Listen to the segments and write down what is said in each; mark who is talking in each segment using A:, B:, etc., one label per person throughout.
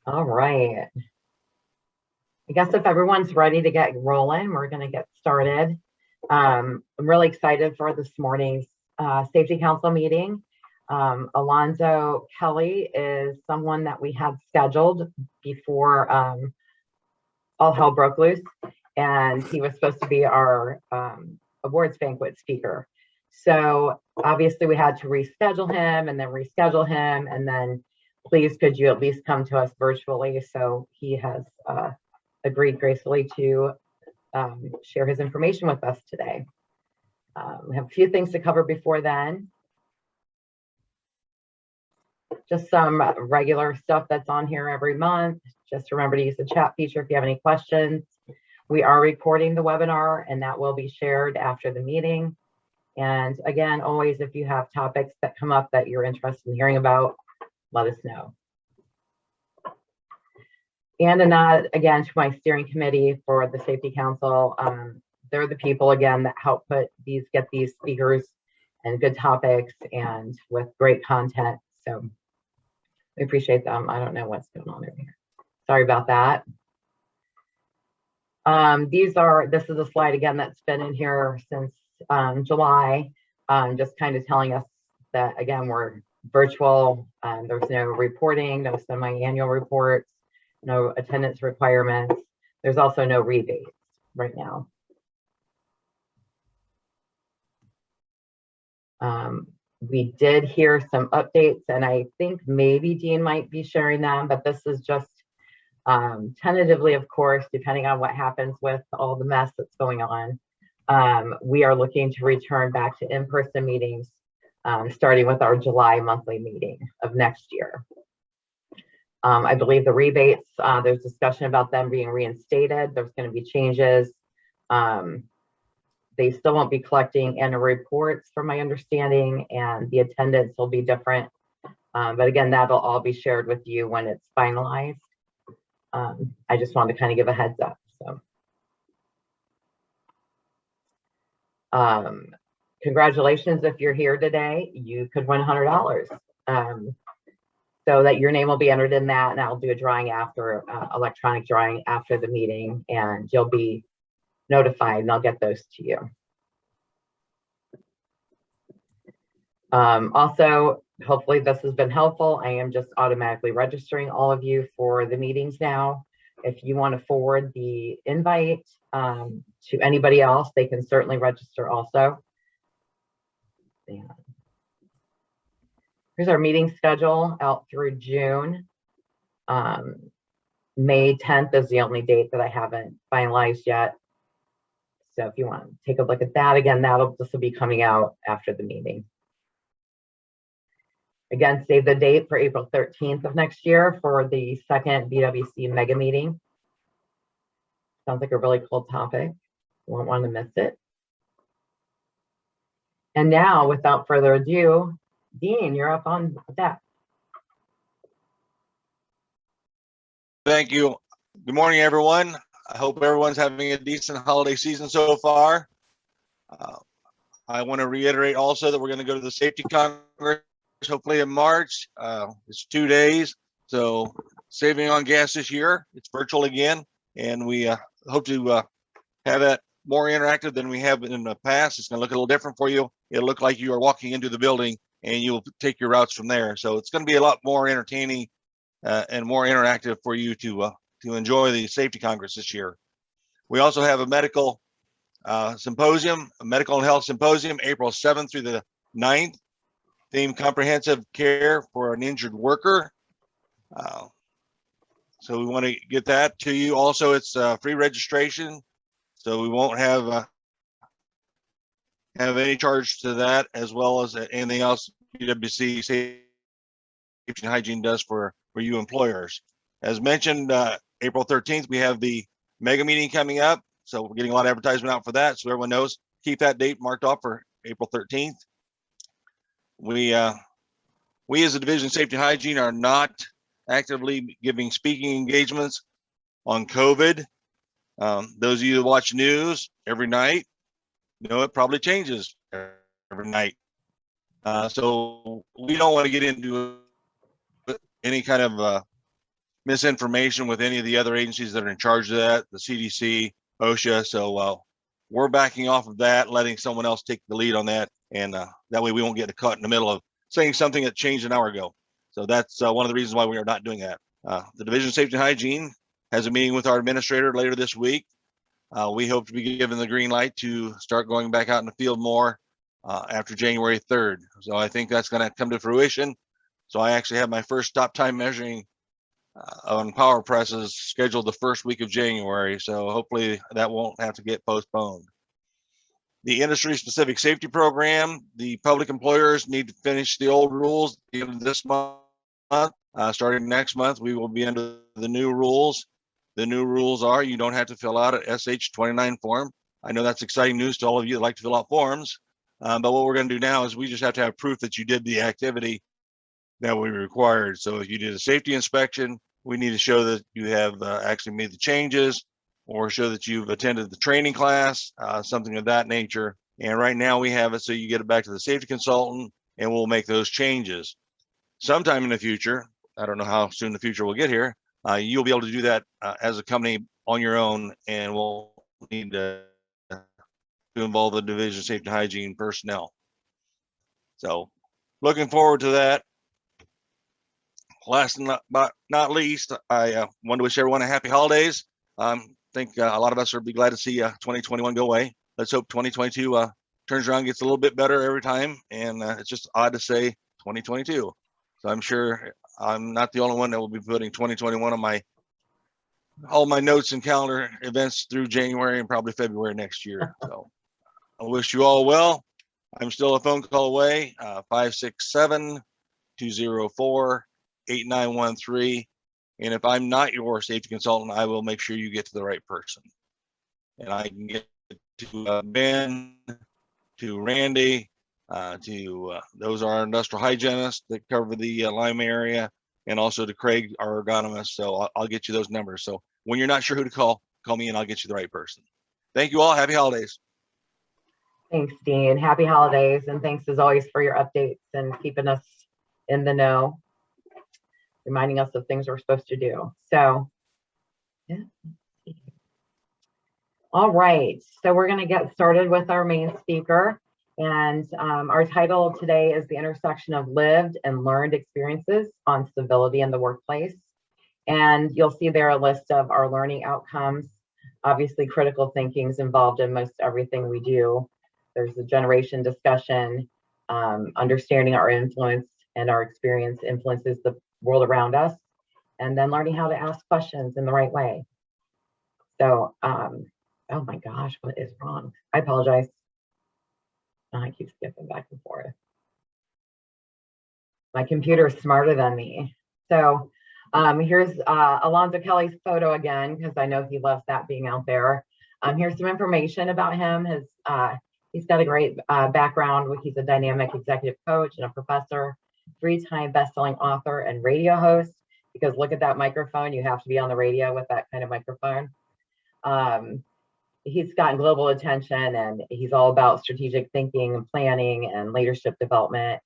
A: All right. I guess if everyone's ready to get rolling, we're going to get started. I'm really excited for this morning's Safety Council meeting. Alonzo Kelly is someone that we had scheduled before all hell broke loose, and he was supposed to be our awards banquet speaker. So obviously we had to reschedule him and then please could you at least come to us virtually. So he has agreed gracefully to share his information with us today. We have a few things to cover before then. Just some regular stuff that's on here every month. Just remember to use the chat feature if you have any questions. We are recording the webinar and that will be shared after the meeting. And again, always, if you have topics that come up that you're interested in hearing about, let us know. And a nod again to my steering committee for the Safety Council. They're the people again that help get these speakers and good topics and with great content. So we appreciate them. I don't know what's going on over here. Sorry about that. This is a slide again that's been in here since July, just kind of telling us that again, we're virtual. There's no reporting, no semi-annual reports, no attendance requirements. There's also no rebates right now. We did hear some updates, and I think maybe Dean might be sharing them, but this is just tentatively, of course, depending on what happens with all the mess that's going on. We are looking to return back to in-person meetings, starting with our July monthly meeting of next year. I believe the rebates, there's discussion about them being reinstated. There's going to be changes. They still won't be collecting annual reports from my understanding, and the attendance will be different. But again, that'll all be shared with you when it's finalized. I just wanted to kind of give a heads up. So, congratulations if you're here today. You could win $100. So that your name will be entered in that, and I'll do a drawing after, electronic drawing after the meeting, and you'll be notified and I'll get those to you. Also, hopefully this has been helpful. I am just automatically registering all of you for the meetings now. If you want to forward the invite to anybody else, they can certainly register also. Yeah. Here's our meeting schedule out through June. May 10th is the only date that I haven't finalized yet. So if you want to take a look at that, again, this will be coming out after the meeting. Again, save the date for April 13th of next year for the second BWC mega meeting. Sounds like a really cool topic. You won't want to miss it. And now, without further ado, Dean, you're up on deck.
B: Thank you. Good morning, everyone. I hope everyone's having a decent holiday season so far. I want to reiterate also that we're going to go to the Safety Congress hopefully in March. It's 2 days, so saving on gas this year. It's virtual again, and we hope to have that more interactive than we have in the past. It's going to look a little different for you. It'll look like you are walking into the building and you'll take your routes from there. So it's going to be a lot more entertaining and more interactive for you to enjoy the Safety Congress this year. We also have a medical symposium, a medical and health symposium, April 7th through the 9th, themed comprehensive care for an injured worker. So we want to get that to you. Also, it's free registration, so we won't have any charge to that, as well as anything else BWC Safety and Hygiene does for you employers. As mentioned, April 13th, we have the mega meeting coming up. So we're getting a lot of advertisement out for that. So everyone knows, keep that date marked off for April 13th. We as a division of Safety and Hygiene are not actively giving speaking engagements on COVID. Those of you that watch news every night, you know, it probably changes every night. So we don't want to get into any kind of misinformation with any of the other agencies that are in charge of that, the CDC, OSHA. So we're backing off of that, letting someone else take the lead on that. And that way we won't get caught in the middle of saying something that changed an hour ago. So that's one of the reasons why we are not doing that. The Division of Safety and Hygiene has a meeting with our administrator later this week. We hope to be given the green light to start going back out in the field more after January 3rd. So I think that's going to come to fruition. So I actually have my first stop time measuring on power presses scheduled the first week of January. So hopefully that won't have to get postponed. The industry specific safety program, the public employers need to finish the old rules at the end of this month. Starting next month, we will be under the new rules. The new rules are you don't have to fill out an SH-29 form. I know that's exciting news to all of you that like to fill out forms. But what we're going to do now is we just have to have proof that you did the activity that we required. So if you did a safety inspection, we need to show that you have actually made the changes or show that you've attended the training class, something of that nature. And right now we have it so you get it back to the safety consultant and we'll make those changes. Sometime in the future, I don't know how soon the future will get here, you'll be able to do that as a company on your own, and we'll need to involve the Division of Safety and Hygiene personnel. So looking forward to that. Last but not least, I want to wish everyone a happy holidays. I think a lot of us will be glad to see 2021 go away. Let's hope 2022 turns around, gets a little bit better every time. And it's just odd to say 2022. So I'm sure I'm not the only one that will be putting 2021 on all my notes and calendar events through January and probably February next year. So I wish you all well. I'm still a phone call away, 567-204-8913. And if I'm not your safety consultant, I will make sure you get to the right person. And I can get to Ben, to Randy, those are our industrial hygienists that cover the Lime area, and also to Craig, our ergonomist. So I'll get you those numbers. So when you're not sure who to call me and I'll get you the right person. Thank you all. Happy holidays.
A: Thanks, Dean. Happy holidays. And thanks as always for your updates and keeping us in the know, reminding us of things we're supposed to do. So, yeah. All right. So we're going to get started with our main speaker. And our title today is The Intersection of Lived and Learned Experiences on Civility in the Workplace. And you'll see there a list of our learning outcomes. Obviously, critical thinking is involved in most everything we do. There's a generation discussion, understanding our influence and our experience influences the world around us, and then learning how to ask questions in the right way. So, oh my gosh, what is wrong? I apologize. I keep skipping back and forth. My computer is smarter than me. So here's Alonzo Kelly's photo again, because I know he loves that being out there. Here's some information about him. He's got a great background. He's a dynamic executive coach and a professor, 3-time best-selling author and radio host, because look at that microphone. You have to be on the radio with that kind of microphone. He's gotten global attention, and he's all about strategic thinking and planning and leadership development.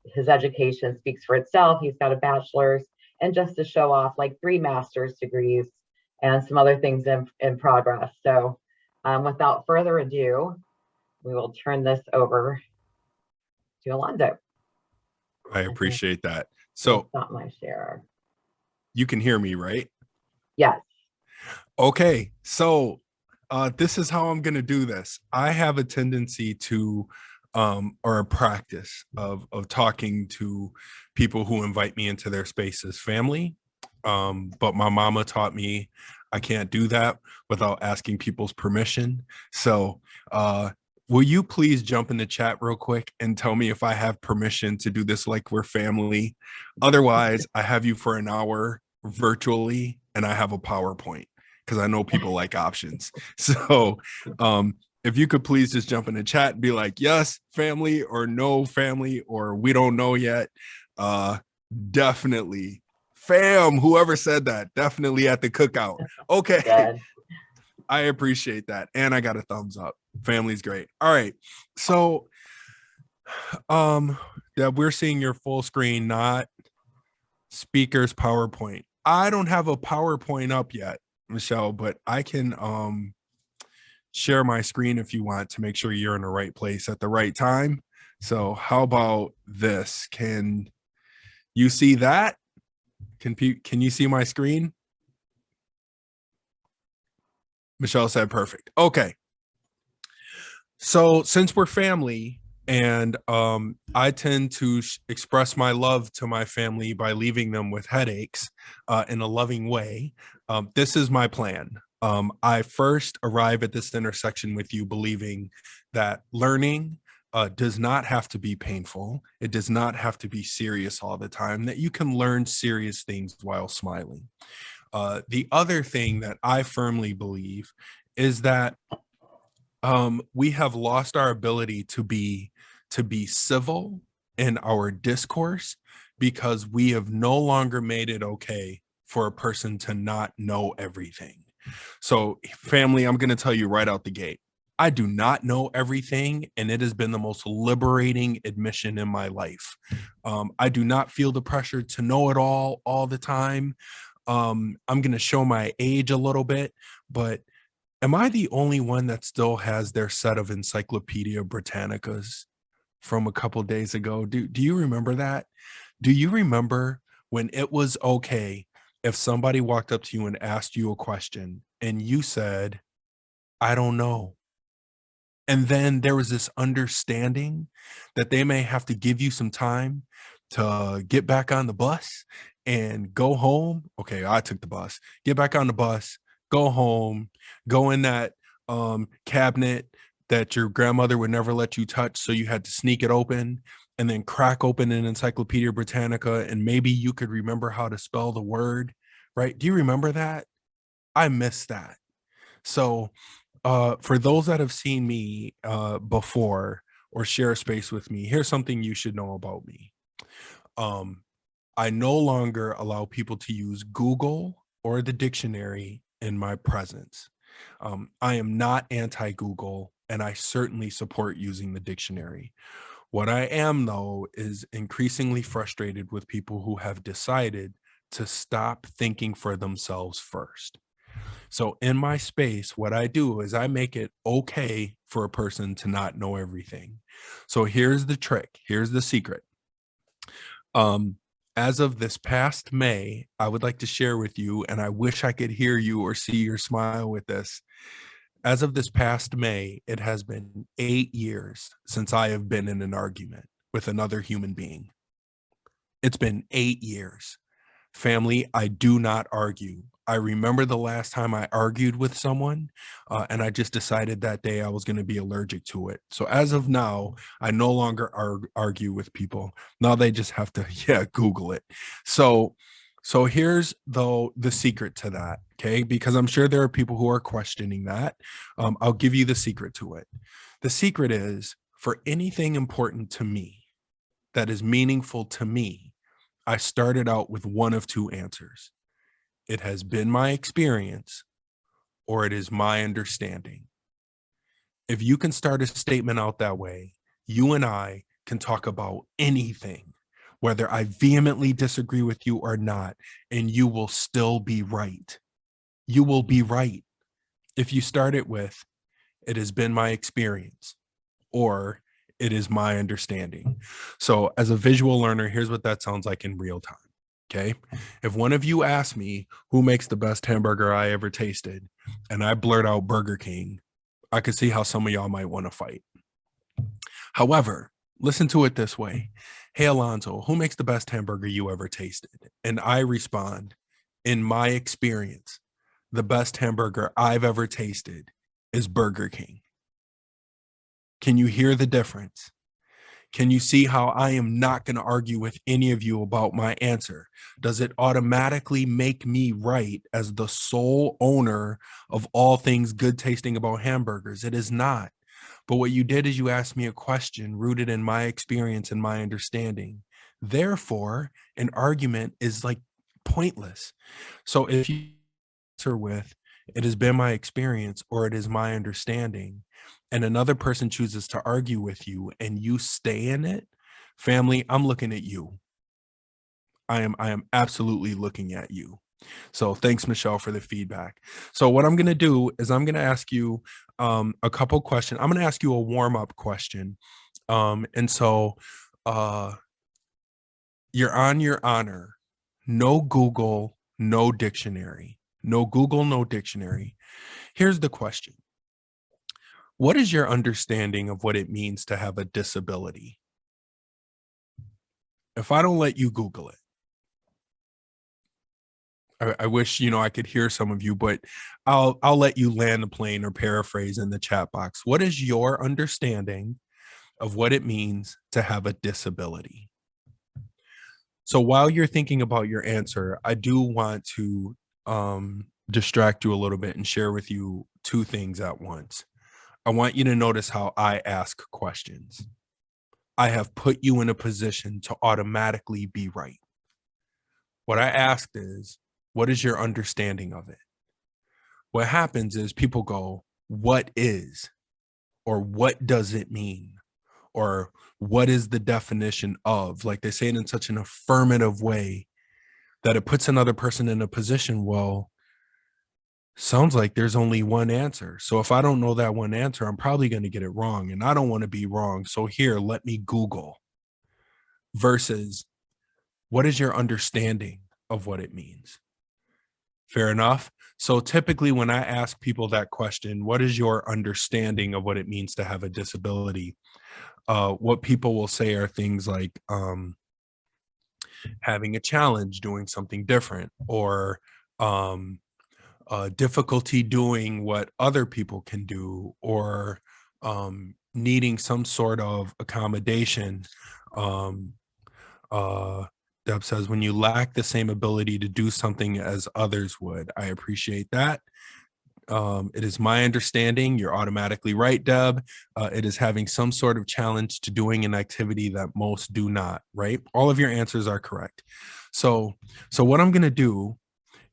A: His education speaks for itself. He's got a bachelor's, and just to show off, like 3 master's degrees and some other things in progress. So without further ado, we will turn this over to Alonzo.
C: I appreciate that. So
A: not my share.
C: You can hear me, right?
A: Yes.
C: Okay. So this is how I'm going to do this. I have a tendency to, or a practice of talking to people who invite me into their space as family. But my mama taught me I can't do that without asking people's permission. So will you please jump in the chat real quick and tell me if I have permission to do this like we're family? Otherwise, I have you for an hour virtually and I have a PowerPoint, because I know people like options. So if you could please just jump in the chat and be like, yes, family, or no, family, or we don't know yet. Definitely. Fam, whoever said that, definitely at the cookout. Okay.
A: Good.
C: I appreciate that. And I got a thumbs up. Family's great. All right. So yeah, we're seeing your full screen, not speaker's PowerPoint. I don't have a PowerPoint up yet, Michelle, but I can share my screen if you want to make sure you're in the right place at the right time. So how about this? Can you see that? Can you see my screen? Michelle said perfect. Okay. So since we're family, and I tend to express my love to my family by leaving them with headaches in a loving way, this is my plan. I first arrive at this intersection with you believing that learning does not have to be painful. It does not have to be serious all the time, that you can learn serious things while smiling. The other thing that I firmly believe is that we have lost our ability to be civil in our discourse because we have no longer made it okay for a person to not know everything. So, family, I'm going to tell you right out the gate, I do not know everything, and it has been the most liberating admission in my life. I do not feel the pressure to know it all the time. I'm going to show my age a little bit, but am I the only one that still has their set of Encyclopedia Britannicas from a couple days ago? Do you remember that? Do you remember when it was okay if somebody walked up to you and asked you a question and you said, I don't know? And then there was this understanding that they may have to give you some time to get back on the bus and go home. Okay, I took the bus. Get back on the bus, go home, go in that cabinet that your grandmother would never let you touch, so you had to sneak it open and then crack open an Encyclopedia Britannica, and maybe you could remember how to spell the word, right? Do you remember that? I miss that. So for those that have seen me before or share a space with me, here's something you should know about me. I no longer allow people to use Google or the dictionary in my presence. I am not anti-Google, and I certainly support using the dictionary. What I am, though, is increasingly frustrated with people who have decided to stop thinking for themselves first. So in my space, what I do is I make it okay for a person to not know everything. So here's the trick. Here's the secret. As of this past May, I would like to share with you, and I wish I could hear you or see your smile with this. As of this past May, it has been 8 years since I have been in an argument with another human being. It's been 8 years. Family, I do not argue. I remember the last time I argued with someone, and I just decided that day I was going to be allergic to it. So as of now, I no longer argue with people. Now they just have to, Google it. So here's though the secret to that, okay? Because I'm sure there are people who are questioning that. I'll give you the secret to it. The secret is, for anything important to me that is meaningful to me, I started out with one of two answers. It has been my experience, or it is my understanding. If you can start a statement out that way, you and I can talk about anything, whether I vehemently disagree with you or not, and you will still be right. You will be right. If you start it with, it has been my experience, or it is my understanding. So as a visual learner, here's what that sounds like in real time. Okay. If one of you asks me who makes the best hamburger I ever tasted, and I blurt out Burger King, I could see how some of y'all might want to fight. However, listen to it this way. Hey, Alonzo, who makes the best hamburger you ever tasted? And I respond, in my experience, the best hamburger I've ever tasted is Burger King. Can you hear the difference? Can you see how I am not going to argue with any of you about my answer? Does it automatically make me right as the sole owner of all things good tasting about hamburgers? It is not. But what you did is you asked me a question rooted in my experience and my understanding. Therefore, an argument is like pointless. So if you answer with, it has been my experience or it is my understanding, and another person chooses to argue with you and you stay in it, family, I'm looking at you. I am absolutely looking at you. So thanks, Michelle, for the feedback. So what I'm going to do is I'm going to ask you a couple questions. I'm going to ask you a warm-up question. And so you're on your honor. No Google, no dictionary. No Google, no dictionary. Here's the question. What is your understanding of what it means to have a disability? If I don't let you Google it, I wish, I could hear some of you, but I'll let you land the plane or paraphrase in the chat box. What is your understanding of what it means to have a disability? So while you're thinking about your answer, I do want to distract you a little bit and share with you two things at once. I want you to notice how I ask questions. I have put you in a position to automatically be right. What I asked is, what is your understanding of it? What happens is people go, what is, or what does it mean? Or what is the definition of? Like they say it in such an affirmative way that it puts another person in a position, well, sounds like there's only one answer. So if I don't know that one answer, I'm probably going to get it wrong. And I don't want to be wrong. So here, let me Google. Versus, what is your understanding of what it means? Fair enough. So typically when I ask people that question, what is your understanding of what it means to have a disability? What people will say are things like having a challenge, doing something different, or difficulty doing what other people can do, or needing some sort of accommodation. Deb says, when you lack the same ability to do something as others would. I appreciate that. It is my understanding, you're automatically right, Deb. It is having some sort of challenge to doing an activity that most do not, right? All of your answers are correct. So what I'm going to do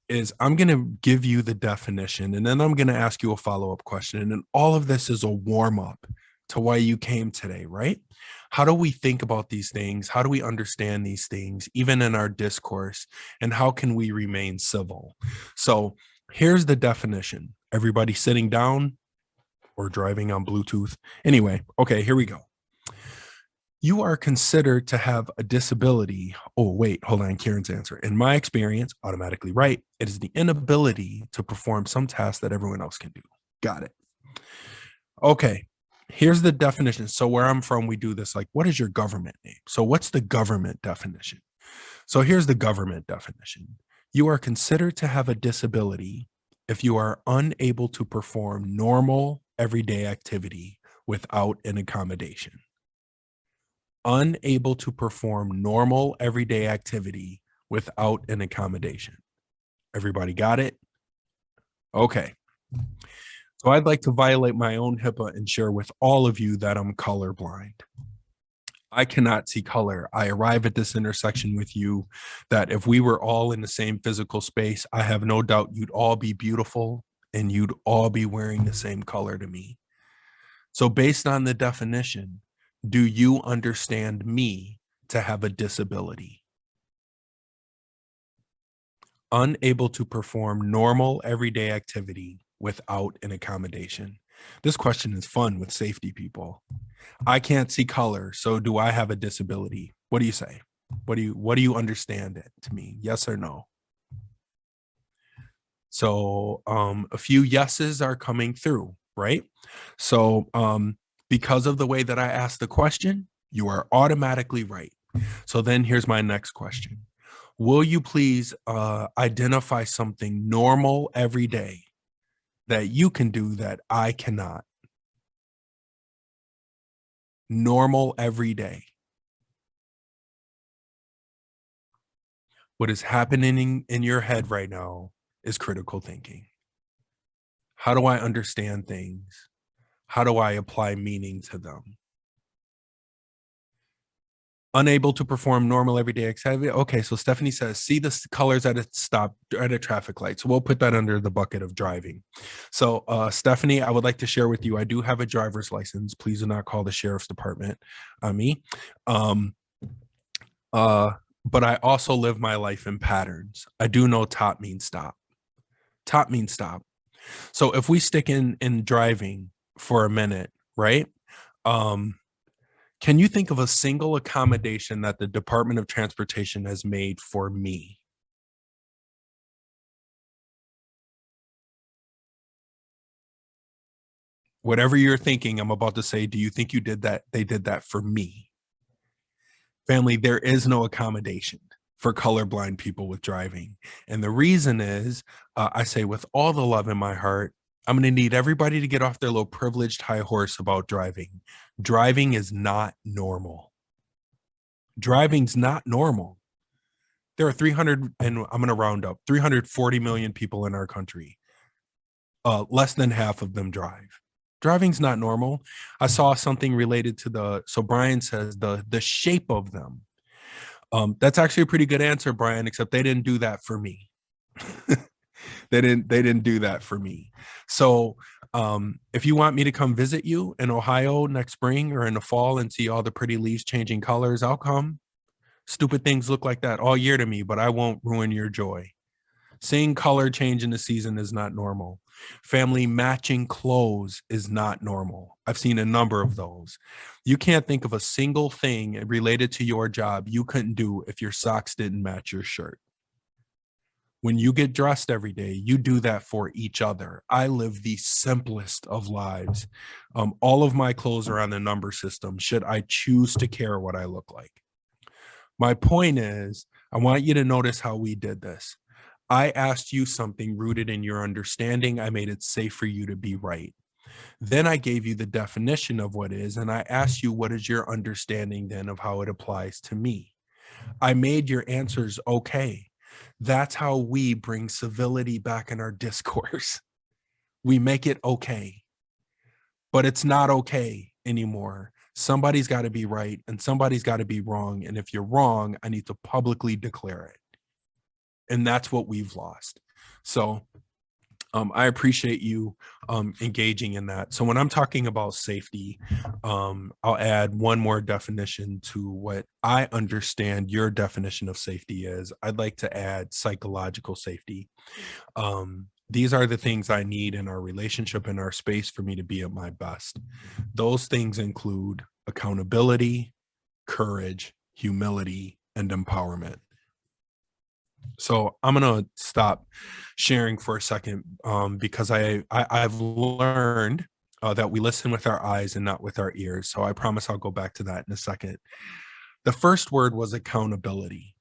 C: is I'm going to give you the definition, and then I'm going to ask you a follow-up question. And then all of this is a warm-up to why you came today, right? How do we think about these things? How do we understand these things, even in our discourse? And how can we remain civil? So here's the definition. Everybody sitting down or driving on Bluetooth. Anyway, okay, here we go. You are considered to have a disability. Oh, wait, hold on. Kieran's answer. In my experience, automatically right. It is the inability to perform some tasks that everyone else can do. Got it. Okay, here's the definition. So where I'm from, we do this like, what is your government name? So what's the government definition? So here's the government definition. You are considered to have a disability if you are unable to perform normal everyday activity without an accommodation. Unable to perform normal everyday activity without an accommodation. Everybody got it? Okay. So I'd like to violate my own HIPAA and share with all of you that I'm colorblind. I cannot see color. I arrive at this intersection with you that if we were all in the same physical space, I have no doubt you'd all be beautiful and you'd all be wearing the same color to me. So based on the definition, do you understand me to have a disability? Unable to perform normal everyday activity without an accommodation. This question is fun with safety people. I can't see color, so do I have a disability? What do you say? What do you understand it to mean? Yes or no? So a few yeses are coming through, right? So because of the way that I asked the question, you are automatically right. So then here's my next question. Will you please identify something normal every day that you can do that I cannot? Normal every day. What is happening in your head right now is critical thinking. How do I understand things? How do I apply meaning to them? Unable to perform normal everyday activity. Okay, so Stephanie says, see the colors at a stop at a traffic light. So we'll put that under the bucket of driving. So Stephanie, I would like to share with you, I do have a driver's license. Please do not call the sheriff's department on me. but I also live my life in patterns. I do know top means stop. Top means stop. So if we stick in driving for a minute, right? Can you think of a single accommodation that the Department of Transportation has made for me? Whatever you're thinking, I'm about to say, do you think you did that? They did that for me. Family, there is no accommodation for colorblind people with driving. And the reason is, I say with all the love in my heart, I'm going to need everybody to get off their little privileged high horse about driving. Driving is not normal. Driving's not normal. There are 300, and I'm going to round up, 340 million people in our country. Less than half of them drive. Driving's not normal. I saw something related to so Brian says the shape of them. That's actually a pretty good answer, Brian, except they didn't do that for me. They didn't do that for me. So if you want me to come visit you in Ohio next spring or in the fall and see all the pretty leaves changing colors, I'll come. Stupid things look like that all year to me, but I won't ruin your joy. Seeing color change in the season is not normal. Family matching clothes is not normal. I've seen a number of those. You can't think of a single thing related to your job you couldn't do if your socks didn't match your shirt. When you get dressed every day, you do that for each other. I live the simplest of lives. All of my clothes are on the number system, should I choose to care what I look like. My point is, I want you to notice how we did this. I asked you something rooted in your understanding. I made it safe for you to be right. Then I gave you the definition of what is, and I asked you, what is your understanding then of how it applies to me? I made your answers okay. That's how we bring civility back in our discourse. We make it okay, but it's not okay anymore. Somebody's got to be right and somebody's got to be wrong. And if you're wrong, I need to publicly declare it. And that's what we've lost. So I appreciate you engaging in that. So when I'm talking about safety, I'll add one more definition to what I understand your definition of safety is. I'd like to add psychological safety. These are the things I need in our relationship, in our space, for me to be at my best. Those things include accountability, courage, humility, and empowerment. So I'm going to stop sharing for a second because I've learned that we listen with our eyes and not with our ears. So I promise I'll go back to that in a second. The first word was accountability.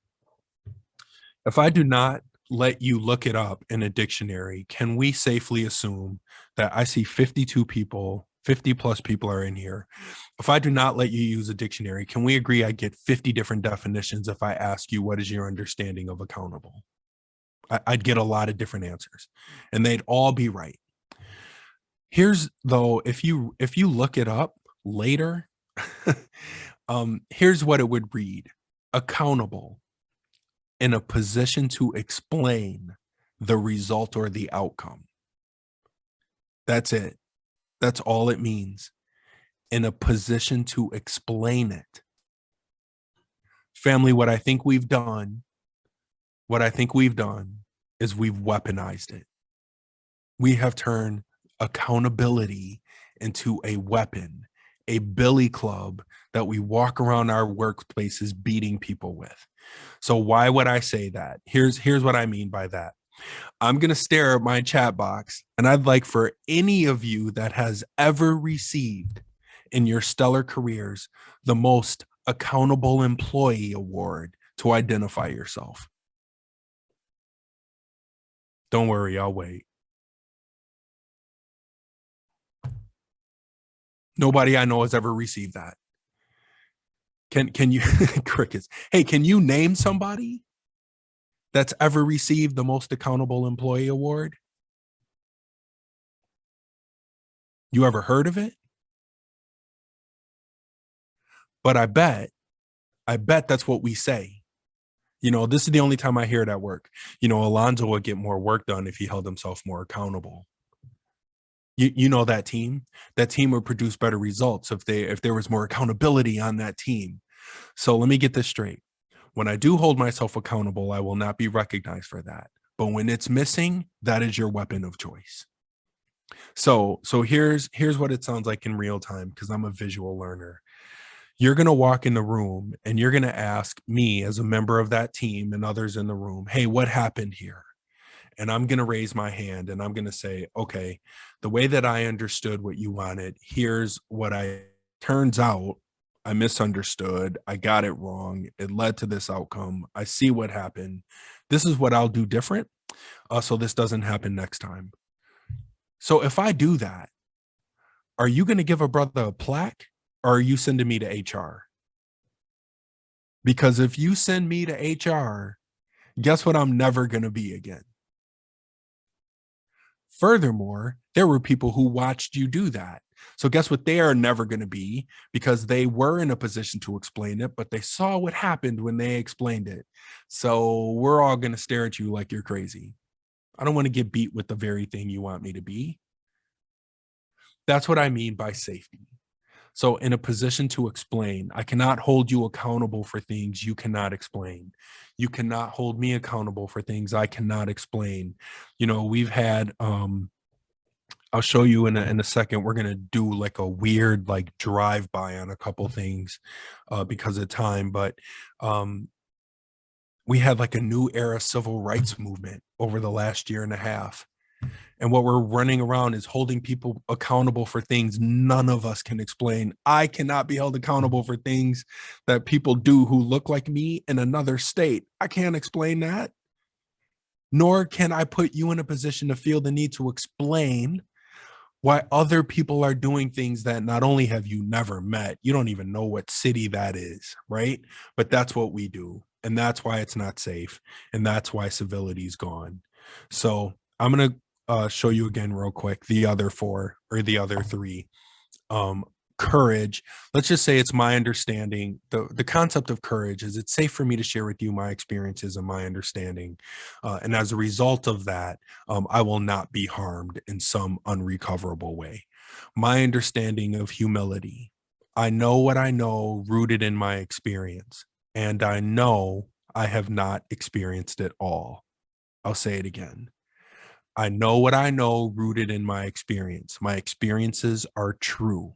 C: If I do not let you look it up in a dictionary, can we safely assume that I see 52 people, 50 plus people are in here? If I do not let you use a dictionary, can we agree I get 50 different definitions if I ask you, what is your understanding of accountable? I'd get a lot of different answers and they'd all be right. Here's though, if you look it up later, here's what it would read: accountable, in a position to explain the result or the outcome. That's it. That's all it means. In a position to explain it. Family, what I think we've done is we've weaponized it. We have turned accountability into a weapon, a billy club that we walk around our workplaces beating people with. So why would I say that? Here's what I mean by that. I'm going to stare at my chat box, and I'd like for any of you that has ever received in your stellar careers the most accountable employee award to identify yourself. Don't worry, I'll wait. Nobody I know has ever received that. Can you crickets? Hey, can you name somebody that's ever received the most accountable employee award? You ever heard of it? But I bet that's what we say. You know, this is the only time I hear it at work. You know, Alonzo would get more work done if he held himself more accountable. You know, that team would produce better results if there was more accountability on that team. So let me get this straight. When I do hold myself accountable, I will not be recognized for that. But when it's missing, that is your weapon of choice. So here's what it sounds like in real time, because I'm a visual learner. You're going to walk in the room and you're going to ask me as a member of that team and others in the room, hey, what happened here? And I'm going to raise my hand and I'm going to say, okay, the way that I understood what you wanted, here's what turns out I misunderstood. I got it wrong. It led to this outcome. I see what happened. This is what I'll do different. So this doesn't happen next time. So if I do that, are you going to give a brother a plaque or are you sending me to HR? Because if you send me to HR, guess what I'm never going to be again? Furthermore, there were people who watched you do that. So guess what they are never going to be, because they were in a position to explain it, but they saw what happened when they explained it. So we're all going to stare at you like you're crazy. I don't want to get beat with the very thing you want me to be. That's what I mean by safety. So in a position to explain, I cannot hold you accountable for things you cannot explain. You cannot hold me accountable for things I cannot explain. You know, we've had, I'll show you in a second, we're going to do like a weird like drive by on a couple things because of time. But we had like a new era civil rights movement over the last year and a half. And what we're running around is holding people accountable for things none of us can explain. I cannot be held accountable for things that people do who look like me in another state. I can't explain that. Nor can I put you in a position to feel the need to explain why other people are doing things that not only have you never met, you don't even know what city that is, right? But that's what we do. And that's why it's not safe. And that's why civility is gone. So I'm going to show you again real quick the other four or the other three. Courage. Let's just say it's my understanding. The concept of courage is it's safe for me to share with you my experiences and my understanding. And as a result of that, I will not be harmed in some unrecoverable way. My understanding of humility. I know what I know rooted in my experience. And I know I have not experienced it all. I'll say it again. I know what I know rooted in my experience. My experiences are true.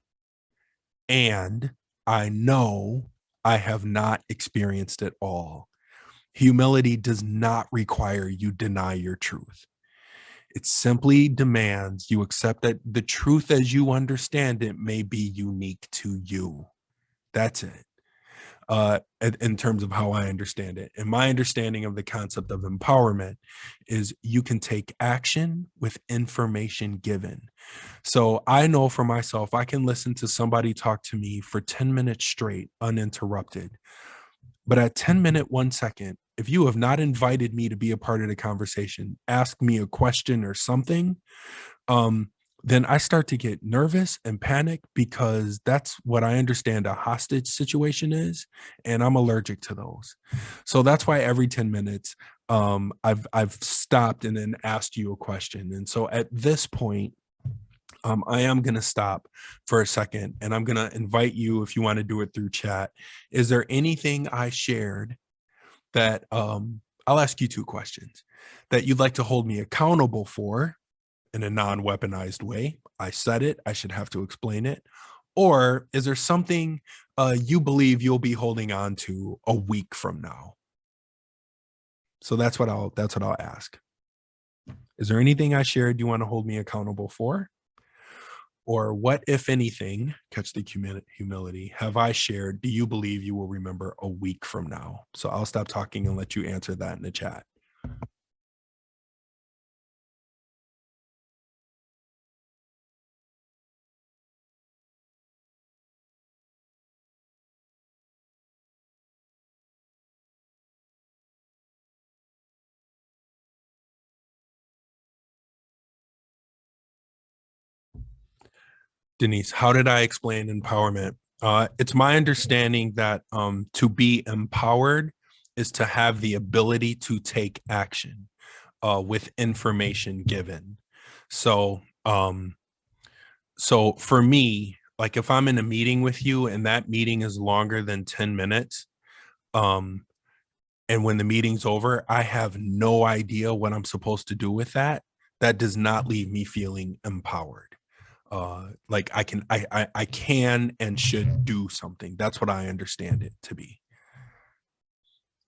C: And I know I have not experienced it all. Humility does not require you deny your truth. It simply demands you accept that the truth as you understand it may be unique to you. That's it. In terms of how I understand it. And my understanding of the concept of empowerment is you can take action with information given. So I know for myself, I can listen to somebody talk to me for 10 minutes straight, uninterrupted. But at 10 minute, 1 second, if you have not invited me to be a part of the conversation, ask me a question or something, then I start to get nervous and panic because that's what I understand a hostage situation is, and I'm allergic to those. So that's why every 10 minutes, I've stopped and then asked you a question. And so at this point, I am going to stop for a second, and I'm going to invite you, if you want to do it through chat. Is there anything I shared that I'll ask you two questions that you'd like to hold me accountable for? In a non-weaponized way. I said it, I should have to explain it. Or is there something you believe you'll be holding on to a week from now? So that's what I'll ask. Is there anything I shared you want to hold me accountable for? Or what, if anything, catch the humility, have I shared, do you believe you will remember a week from now? So I'll stop talking and let you answer that in the chat. Denise, how did I explain empowerment? It's my understanding that to be empowered is to have the ability to take action with information given. So, so for me, like if I'm in a meeting with you and that meeting is longer than 10 minutes, And when the meeting's over, I have no idea what I'm supposed to do with that. That does not leave me feeling empowered. Like I can and should do something. That's what I understand it to be.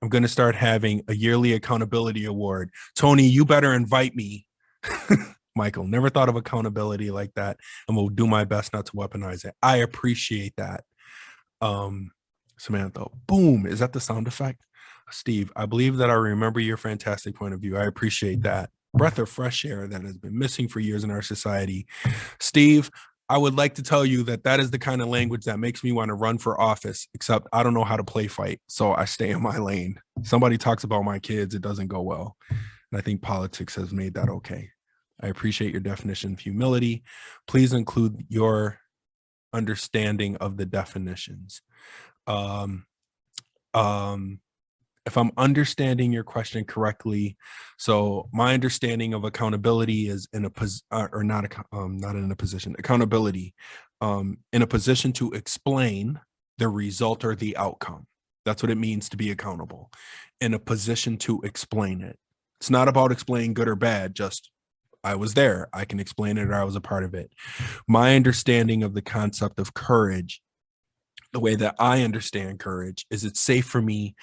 C: I'm going to start having a yearly accountability award. Tony, you better invite me. Michael, never thought of accountability like that, and will do my best not to weaponize it. I appreciate that. Samantha, boom. Is that the sound effect? Steve, I believe that I remember your fantastic point of view. I appreciate that. Breath of fresh air that has been missing for years in our society. Steve, I would like to tell you that that is the kind of language that makes me want to run for office, except I don't know how to play fight, so I stay in my lane. Somebody talks about my kids, it doesn't go well. And I think politics has made that okay. I appreciate your definition of humility. Please include your understanding of the definitions. If I'm understanding your question correctly, so my understanding of accountability is in a accountability, in a position to explain the result or the outcome. That's what it means to be accountable, in a position to explain it. It's not about explaining good or bad, just I was there, I can explain it, or I was a part of it. My understanding of the concept of courage, the way that I understand courage, is it's safe for me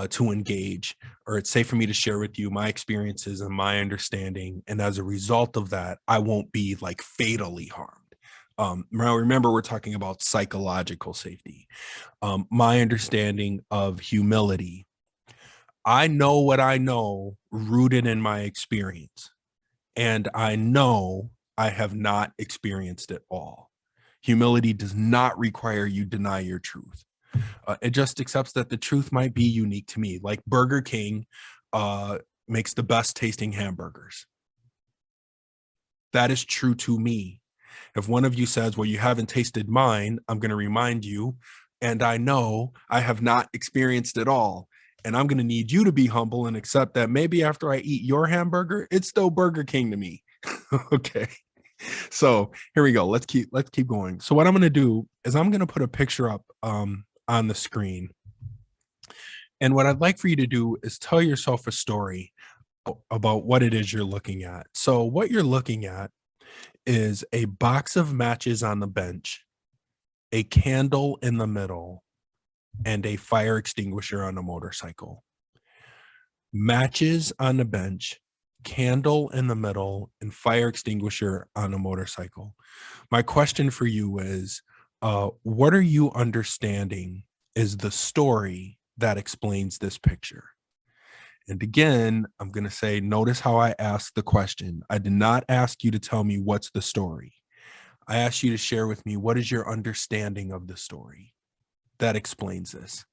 C: to engage, or it's safe for me to share with you my experiences and my understanding. And as a result of that, I won't be like fatally harmed. Now, remember, we're talking about psychological safety. My understanding of humility, I know what I know rooted in my experience. And I know I have not experienced it all. Humility does not require you deny your truth. It just accepts that the truth might be unique to me. Like Burger King makes the best tasting hamburgers. That is true to me. If one of you says, well, you haven't tasted mine, I'm going to remind you, and I know I have not experienced it all. And I'm going to need you to be humble and accept that maybe after I eat your hamburger, it's still Burger King to me. Okay. So here we go. Let's keep going. So what I'm going to do is I'm going to put a picture up on the screen. And what I'd like for you to do is tell yourself a story about what it is you're looking at. So what you're looking at is a box of matches on the bench, a candle in the middle, and a fire extinguisher on a motorcycle. Matches on the bench, candle in the middle, and fire extinguisher on a motorcycle. My question for you is, what are you understanding is the story that explains this picture? And again, I'm going to say, notice how I asked the question. I did not ask you to tell me what's the story. I asked you to share with me, what is your understanding of the story that explains this?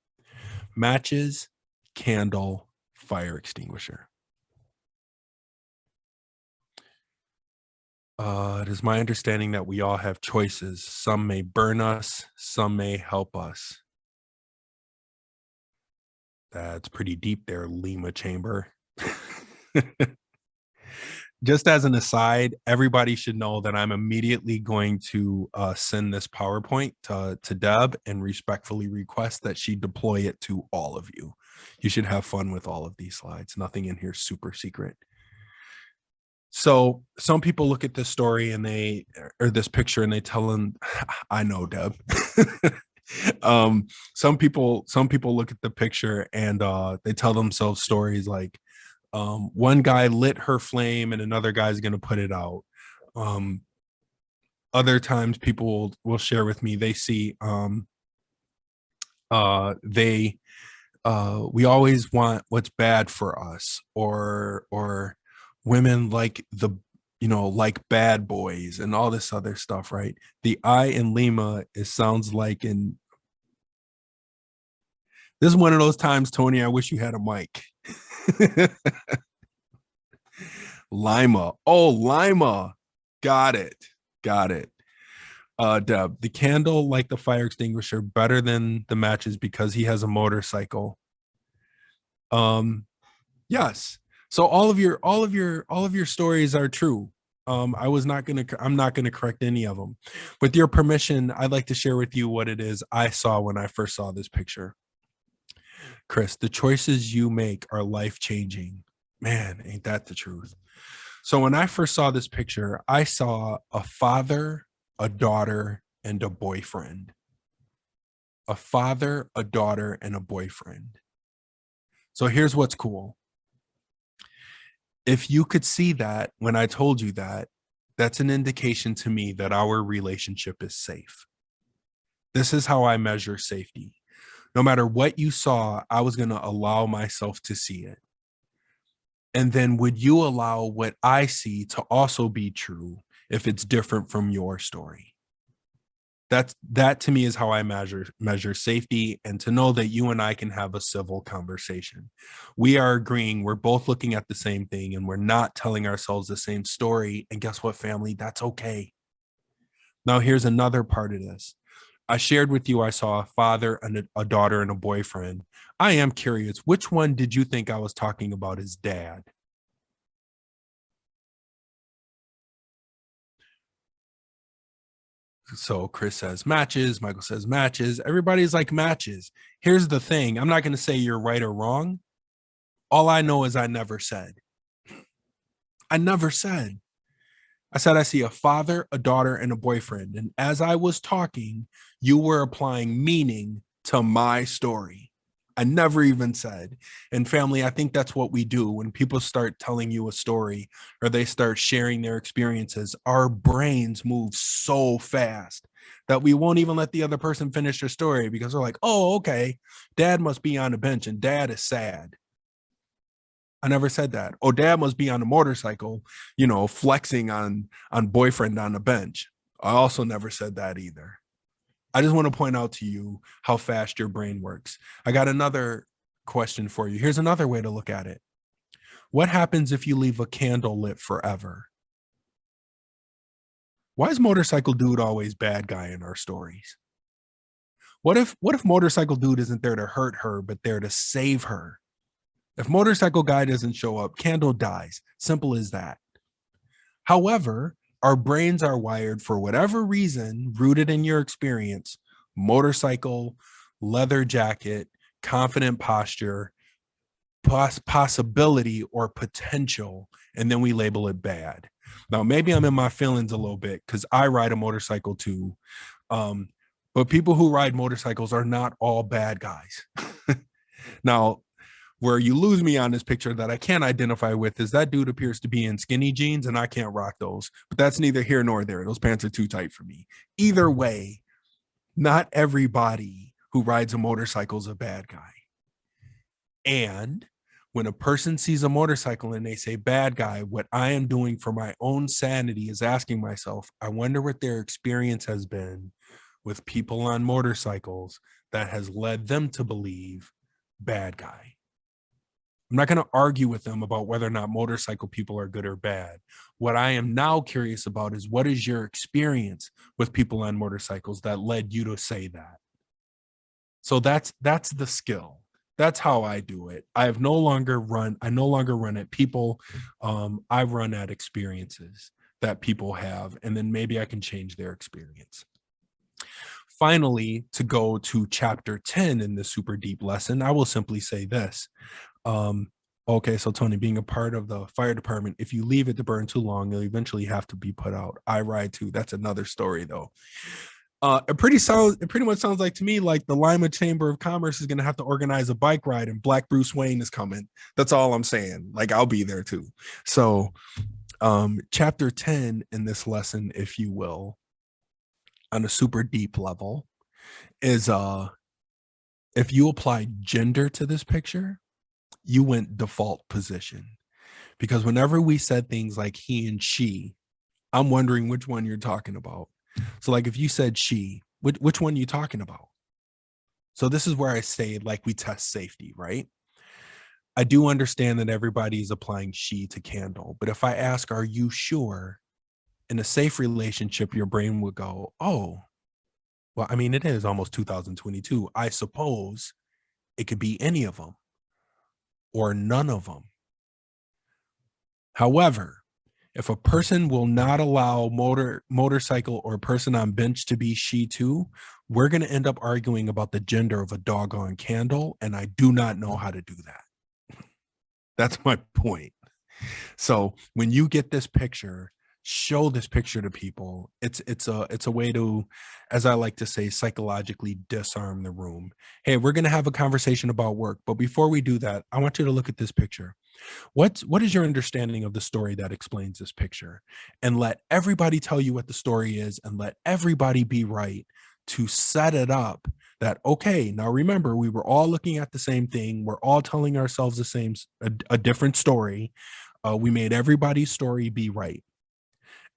C: Matches, candle, fire extinguisher. It is my understanding that we all have choices. Some may burn us, some may help us. That's pretty deep there, Lima Chamber. Just as an aside, everybody should know that I'm immediately going to send this PowerPoint to Deb and respectfully request that she deploy it to all of you. You should have fun with all of these slides. Nothing in here is super secret. So some people look at this story and this picture and they tell them, I know, Deb. Some people look at the picture and they tell themselves stories like, one guy lit her flame and another guy's going to put it out. Other times people will share with me, they see, we always want what's bad for us, or women like like bad boys and all this other stuff, right? The I in Lima, it sounds like this is one of those times, Tony, I wish you had a mic. Lima. Oh, Lima. Got it. Deb, the candle like the fire extinguisher better than the matches because he has a motorcycle. Yes. So all of your stories are true. I'm not going to correct any of them. With your permission, I'd like to share with you what it is I saw when I first saw this picture. Chris, the choices you make are life-changing. Man, ain't that the truth? So when I first saw this picture, I saw a father, a daughter, and a boyfriend. A father, a daughter, and a boyfriend. So here's what's cool. If you could see that when I told you that, that's an indication to me that our relationship is safe. This is how I measure safety. No matter what you saw, I was going to allow myself to see it. And then would you allow what I see to also be true if it's different from your story? That to me is how I measure safety, and to know that you and I can have a civil conversation. We are agreeing, we're both looking at the same thing, and we're not telling ourselves the same story. And guess what, family? That's okay. Now, here's another part of this. I shared with you I saw a father and a daughter and a boyfriend. I am curious, which one did you think I was talking about as dad? So Chris says matches, Michael says matches. Everybody's like matches. Here's the thing. I'm not going to say you're right or wrong. All I know is I never said. I never said. I said I see a father, a daughter, and a boyfriend. And as I was talking, you were applying meaning to my story. I never even said. And family, I think that's what we do when people start telling you a story or they start sharing their experiences. Our brains move so fast that we won't even let the other person finish their story, because we're like, oh, okay, dad must be on the bench and dad is sad. I never said that. Oh, dad must be on a motorcycle, flexing on boyfriend on the bench. I also never said that either. I just want to point out to you how fast your brain works. I got another question for you. Here's another way to look at it. What happens if you leave a candle lit forever? Why is motorcycle dude always bad guy in our stories? What if motorcycle dude isn't there to hurt her, but there to save her? If motorcycle guy doesn't show up, candle dies. Simple as that. However, our brains are wired, for whatever reason, rooted in your experience: motorcycle, leather jacket, confident posture, possibility or potential, and then we label it bad. Now, maybe I'm in my feelings a little bit because I ride a motorcycle too. But people who ride motorcycles are not all bad guys. Now, where you lose me on this picture that I can't identify with is that dude appears to be in skinny jeans, and I can't rock those, but that's neither here nor there. Those pants are too tight for me. Either way, not everybody who rides a motorcycle is a bad guy. And when a person sees a motorcycle and they say bad guy, what I am doing for my own sanity is asking myself, I wonder what their experience has been with people on motorcycles that has led them to believe bad guy. I'm not going to argue with them about whether or not motorcycle people are good or bad. What I am now curious about is, what is your experience with people on motorcycles that led you to say that? So that's the skill. That's how I do it. I no longer run at people. I run at experiences that people have, and then maybe I can change their experience. Finally, to go to chapter 10 in the super deep lesson, I will simply say this. Okay, so Tony, being a part of the fire department, if you leave it to burn too long, you'll eventually have to be put out. I ride too. That's another story, though. It pretty much sounds like to me like the Lima Chamber of Commerce is going to have to organize a bike ride, and Black Bruce Wayne is coming. That's all I'm saying. Like, I'll be there too. So, chapter 10 in this lesson, if you will, on a super deep level, is if you apply gender to this picture, you went default position. Because whenever we said things like he and she, I'm wondering which one you're talking about. So like if you said she, which one are you talking about? So this is where I say, like, we test safety, right? I do understand that everybody is applying she to candle, but if I ask, are you sure? In a safe relationship, your brain would go, oh, well, I mean, it is almost 2022. I suppose it could be any of them or none of them. However, If a person will not allow motorcycle or person on bench to be she too, we're going to end up arguing about the gender of a doggone candle. And I do not know how to do that. That's my point. So when you get this picture, show this picture to people. It's a way to, as I like to say, psychologically disarm the room. Hey, we're going to have a conversation about work, but before we do that, I want you to look at this picture. What is your understanding of the story that explains this picture? And let everybody tell you what the story is, and let everybody be right to set it up that, okay, now remember, we were all looking at the same thing. We're all telling ourselves the same, a different story. We made everybody's story be right.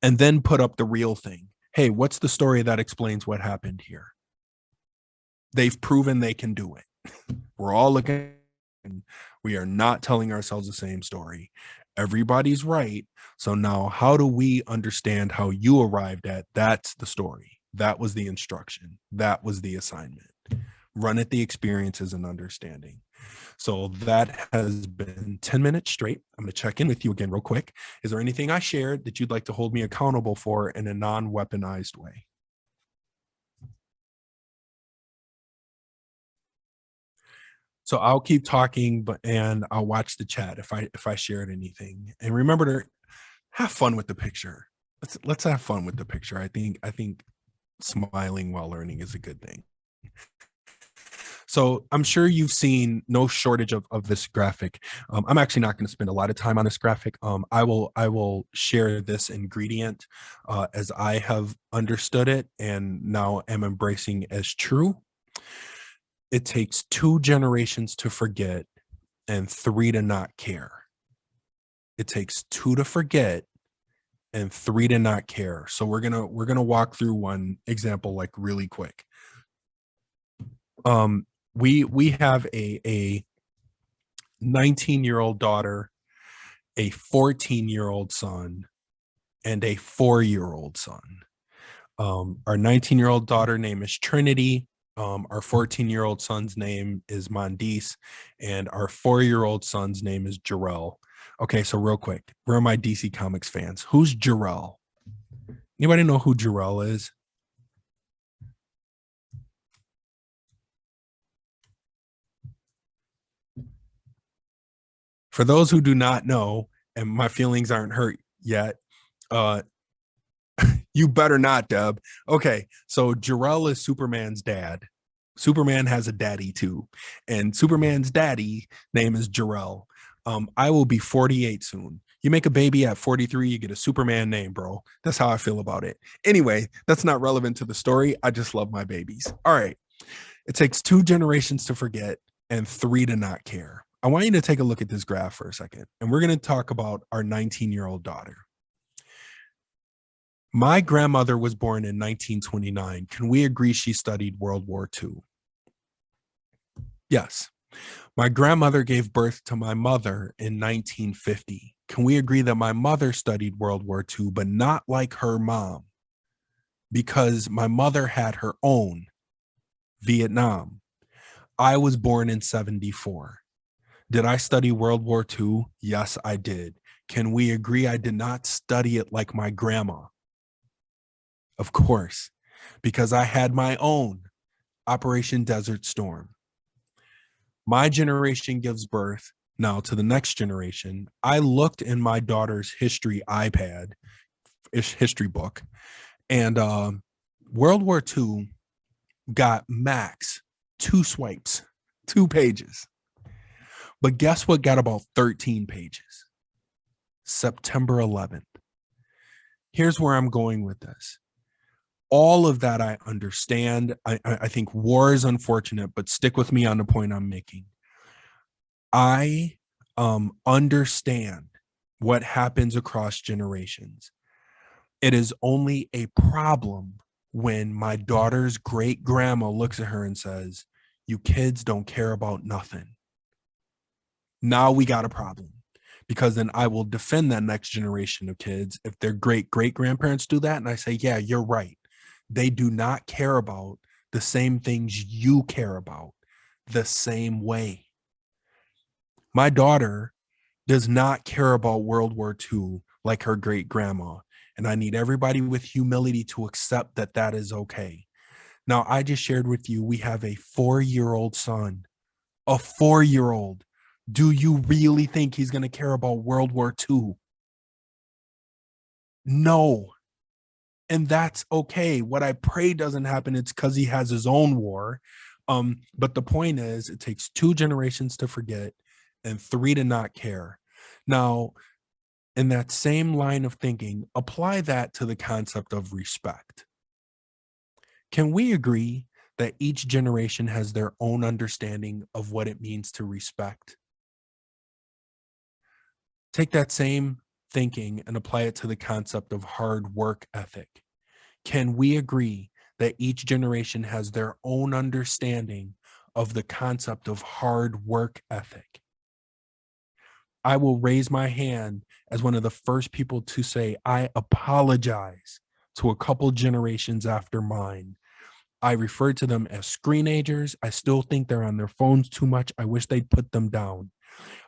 C: And then put up the real thing. Hey, what's the story that explains what happened here? They've proven they can do it. We're all looking. We are not telling ourselves the same story. Everybody's right. So now how do we understand how you arrived at that's the story? That was the instruction. That was the assignment. Run at the experiences and understanding. So that has been 10 minutes straight. I'm going to check in with you again real quick. Is there anything I shared that you'd like to hold me accountable for in a non-weaponized way? So I'll keep talking, and I'll watch the chat if I shared anything. And remember to have fun with the picture. Let's have fun with the picture. I think smiling while learning is a good thing. So I'm sure you've seen no shortage of this graphic. I'm actually not going to spend a lot of time on this graphic. I will share this ingredient as I have understood it and now am embracing as true. It takes 2 generations to forget and 3 to not care. It takes 2 to forget and 3 to not care. So we're gonna walk through one example like really quick. We have a 19-year-old daughter, a 14-year-old son, and a 4-year-old son. Our 19-year-old daughter name is Trinity. Our 14-year-old son's name is Mondice, and our 4-year-old son's name is Jarrell. Okay, so real quick, where are my DC Comics fans? Who's Jarrell? Anybody know who Jarrell is? For those who do not know, and my feelings aren't hurt yet, you better not, Deb. Okay, so Jarrell is Superman's dad. Superman has a daddy too, and Superman's daddy name is Jarrell. I will be 48 soon. You make a baby at 43, you get a Superman name, bro. That's how I feel about it. Anyway, that's not relevant to the story. I just love my babies. All right. It takes 2 generations to forget and 3 to not care. I want you to take a look at this graph for a second, and we're going to talk about our 19-year-old daughter. My grandmother was born in 1929. Can we agree she studied World War II? Yes. My grandmother gave birth to my mother in 1950. Can we agree that my mother studied World War II, but not like her mom? Because my mother had her own Vietnam. I was born in 74. Did I study World War II? Yes, I did. Can we agree I did not study it like my grandma? Of course, because I had my own Operation Desert Storm. My generation gives birth now to the next generation. I looked in my daughter's history iPad, history book, and World War II got max 2 swipes, 2 pages. But guess what got about 13 pages? September 11th. Here's where I'm going with this. All of that I understand. I think war is unfortunate, but stick with me on the point I'm making. I understand what happens across generations. It is only a problem when my daughter's great grandma looks at her and says, "You kids don't care about nothing." Now we got a problem, because then I will defend that next generation of kids if their great grandparents do that. And I say, yeah, you're right. They do not care about the same things you care about the same way. My daughter does not care about World War II like her great grandma. And I need everybody with humility to accept that that is okay. Now, I just shared with you, we have a 4-year-old son, a 4-year-old. Do you really think he's going to care about World War II? No. And that's okay. What I pray doesn't happen. It's because he has his own war. But the point is, it takes 2 generations to forget and 3 to not care. Now, in that same line of thinking, apply that to the concept of respect. Can we agree that each generation has their own understanding of what it means to respect? Take that same thinking and apply it to the concept of hard work ethic. Can we agree that each generation has their own understanding of the concept of hard work ethic? I will raise my hand as one of the first people to say, I apologize to a couple generations after mine. I refer to them as screenagers. I still think they're on their phones too much. I wish they'd put them down.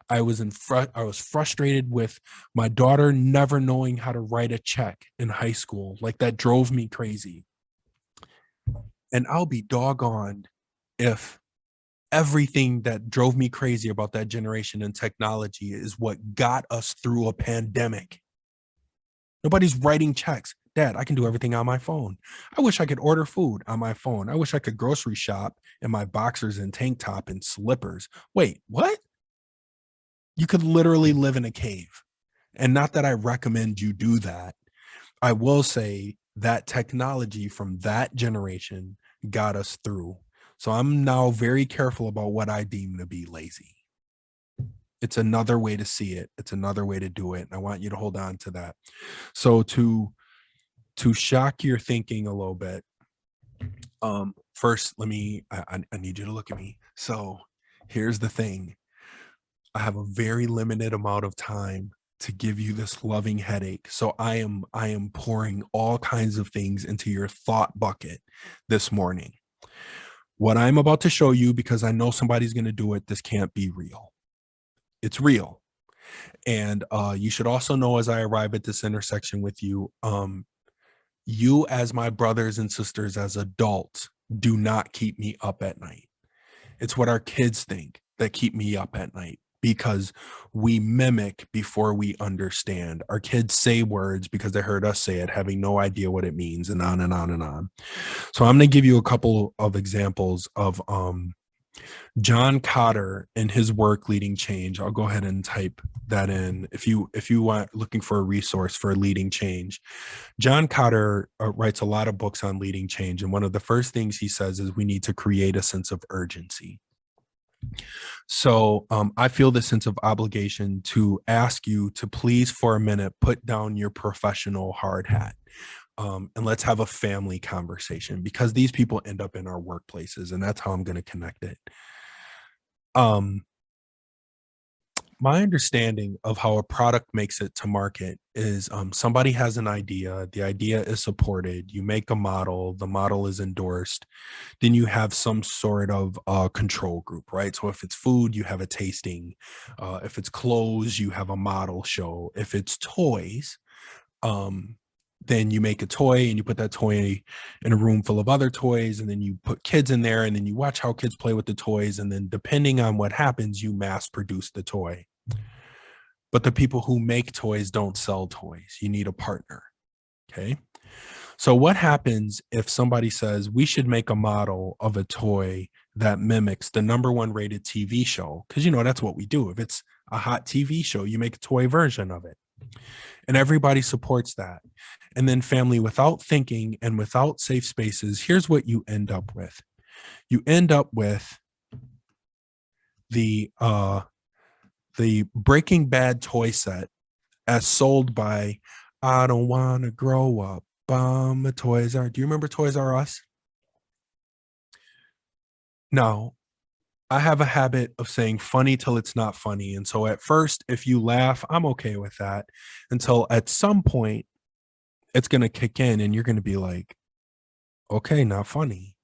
C: I was frustrated with my daughter never knowing how to write a check in high school. Like, that drove me crazy. And I'll be doggone if everything that drove me crazy about that generation and technology is what got us through a pandemic. Nobody's writing checks. Dad, I can do everything on my phone. I wish I could order food on my phone. I wish I could grocery shop in my boxers and tank top and slippers. Wait, what? You could literally live in a cave. And not that I recommend you do that. I will say that technology from that generation got us through. So I'm now very careful about what I deem to be lazy. It's another way to see it. It's another way to do it. And I want you to hold on to that. So to shock your thinking a little bit, first, I need you to look at me. So here's the thing. I have a very limited amount of time to give you this loving headache. So I am pouring all kinds of things into your thought bucket this morning. What I'm about to show you, because I know somebody's going to do it, this can't be real. It's real. And you should also know, as I arrive at this intersection with you, you as my brothers and sisters as adults do not keep me up at night. It's what our kids think that keep me up at night, because we mimic before we understand. Our kids say words because they heard us say it, having no idea what it means, and on and on and on. So I'm going to give you a couple of examples of John Cotter and his work, Leading Change. I'll go ahead and type that in if you want, looking for a resource for leading change. John Cotter writes a lot of books on leading change, and one of the first things he says is we need to create a sense of urgency. So I feel the sense of obligation to ask you to please, for a minute, put down your professional hard hat. And let's have a family conversation, because these people end up in our workplaces, and that's how I'm going to connect it. My understanding of how a product makes it to market is somebody has an idea, the idea is supported, you make a model, the model is endorsed, then you have some sort of control group, right? So if it's food, you have a tasting. If it's clothes, you have a model show. If it's toys, then you make a toy and you put that toy in a room full of other toys, and then you put kids in there, and then you watch how kids play with the toys, and then depending on what happens, you mass produce the toy. But the people who make toys don't sell toys. You need a partner, okay? So what happens if somebody says we should make a model of a toy that mimics the #1 rated TV show? Because, that's what we do. If it's a hot TV show, you make a toy version of it. And everybody supports that. And then family, without thinking and without safe spaces, here's what you end up with. You end up with the Breaking Bad toy set as sold by I Don't Want to Grow Up. Toys R. Do you remember Toys R Us? Now, I have a habit of saying funny till it's not funny. And so at first, if you laugh, I'm okay with that, until at some point it's going to kick in and you're going to be like, okay, not funny.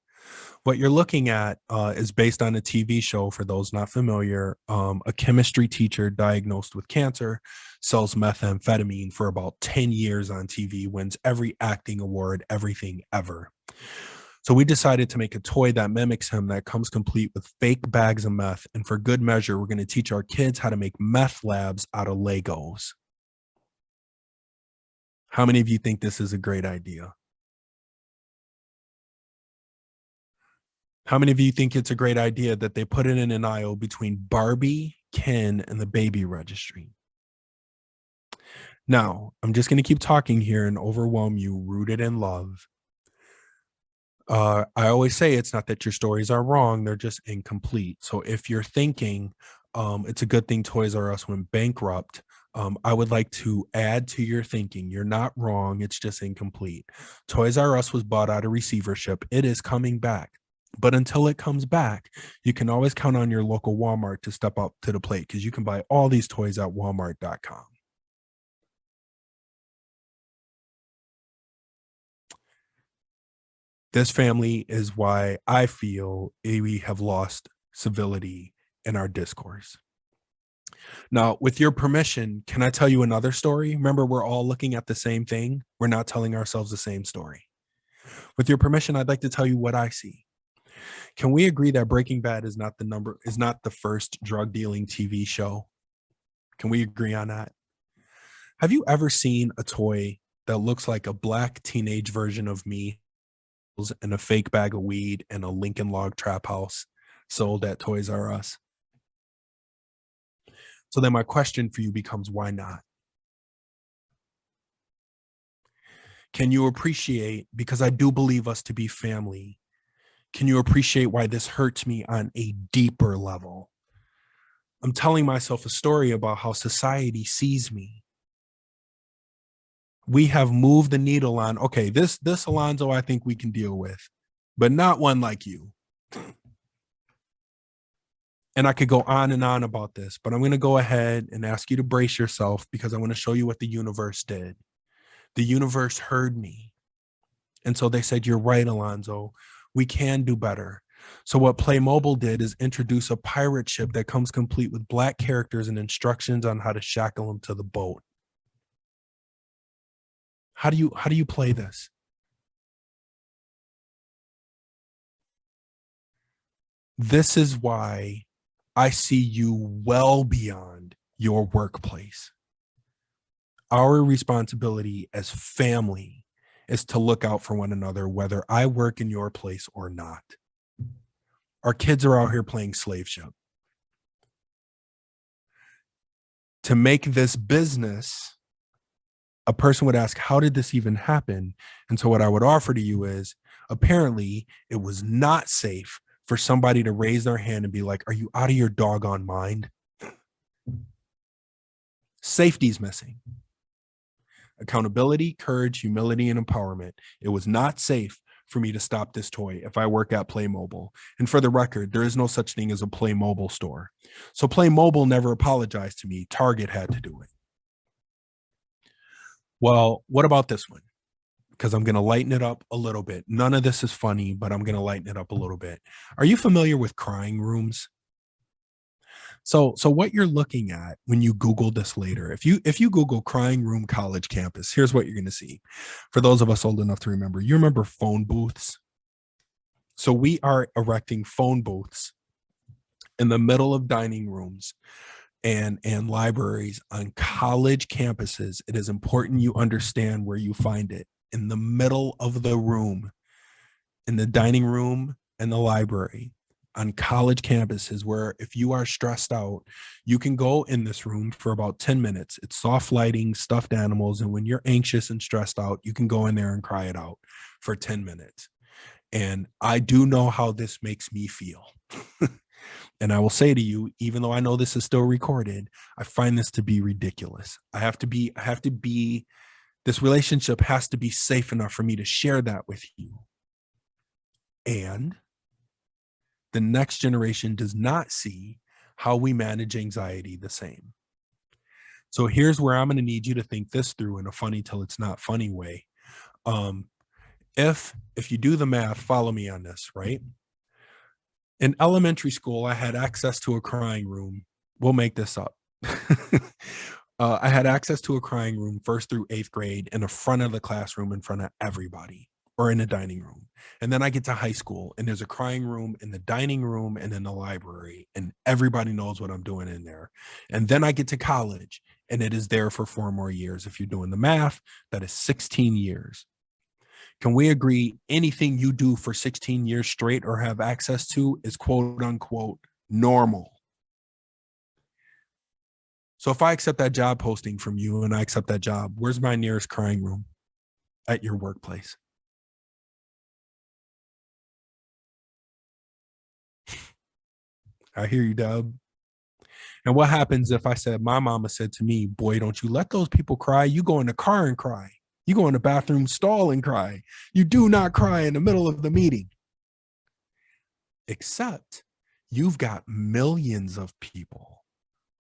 C: What you're looking at is based on a TV show. For those not familiar, a chemistry teacher diagnosed with cancer sells methamphetamine for about 10 years on TV, wins every acting award, everything ever. So we decided to make a toy that mimics him, that comes complete with fake bags of meth. And for good measure, we're going to teach our kids how to make meth labs out of Legos. How many of you think this is a great idea? How many of you think it's a great idea that they put it in an aisle between Barbie, Ken, and the baby registry? Now, I'm just going to keep talking here and overwhelm you, rooted in love. I always say it's not that your stories are wrong, they're just incomplete. So if you're thinking it's a good thing Toys R Us went bankrupt, I would like to add to your thinking. You're not wrong, it's just incomplete. Toys R Us was bought out of receivership. It is coming back. But until it comes back, you can always count on your local Walmart to step up to the plate, because you can buy all these toys at walmart.com. This family is why I feel we have lost civility in our discourse. Now, with your permission, can I tell you another story? Remember, we're all looking at the same thing. We're not telling ourselves the same story. With your permission, I'd like to tell you what I see. Can we agree that Breaking Bad is not the first drug dealing TV show? Can we agree on that? Have you ever seen a toy that looks like a black teenage version of me and a fake bag of weed and a Lincoln Log trap house sold at Toys R Us? So then my question for you becomes, why not? Can you appreciate, because I do believe us to be family, can you appreciate why this hurts me on a deeper level? I'm telling myself a story about how society sees me. We have moved the needle on, okay, this Alonzo I think we can deal with, but not one like you. And I could go on and on about this, but I'm going to go ahead and ask you to brace yourself, because I want to show you what the universe did. The universe heard me. And so they said, you're right, Alonzo. We can do better. So what Playmobil did is introduce a pirate ship that comes complete with black characters and instructions on how to shackle them to the boat. How do you play this? This is why I see you well beyond your workplace. Our responsibility as family is to look out for one another, whether I work in your place or not. Our kids are out here playing slave ship. To make this business, a person would ask, how did this even happen? And so what I would offer to you is, apparently it was not safe for somebody to raise their hand and be like, are you out of your doggone mind? Safety's missing. Accountability, courage, humility, and empowerment. It was not safe for me to stop this toy if I work at Playmobil. And for the record, there is no such thing as a Playmobil store. So Playmobil never apologized to me. Target had to do it. Well, what about this one? Because I'm going to lighten it up a little bit. None of this is funny, but I'm going to lighten it up a little bit. Are you familiar with crying rooms? So what you're looking at when you Google this later, if you Google crying room college campus, here's what you're going to see. For those of us old enough to remember, you remember phone booths? So we are erecting phone booths in the middle of dining rooms and libraries on college campuses. It is important you understand where you find it. In the middle of the room, in the dining room and the library, on college campuses, where if you are stressed out, you can go in this room for about 10 minutes. It's soft lighting, stuffed animals. And when you're anxious and stressed out, you can go in there and cry it out for 10 minutes. And I do know how this makes me feel. And I will say to you, even though I know this is still recorded, I find this to be ridiculous. This relationship has to be safe enough for me to share that with you. And the next generation does not see how we manage anxiety the same. So here's where I'm going to need you to think this through in a funny till it's not funny way. If you do the math, follow me on this, right? In elementary school, I had access to a crying room. We'll make this up. I had access to a crying room 1st through 8th grade in the front of the classroom in front of everybody, or in the dining room. And then I get to high school and there's a crying room in the dining room and in the library, and everybody knows what I'm doing in there. And then I get to college and it is there for 4 more years. If you're doing the math, that is 16 years. Can we agree anything you do for 16 years straight or have access to is quote unquote normal? So if I accept that job posting from you and I accept that job, where's my nearest crying room? At your workplace. I hear you, Dub. And what happens if I said, my mama said to me, boy, don't you let those people cry. You go in the car and cry. You go in the bathroom stall and cry. You do not cry in the middle of the meeting. Except you've got millions of people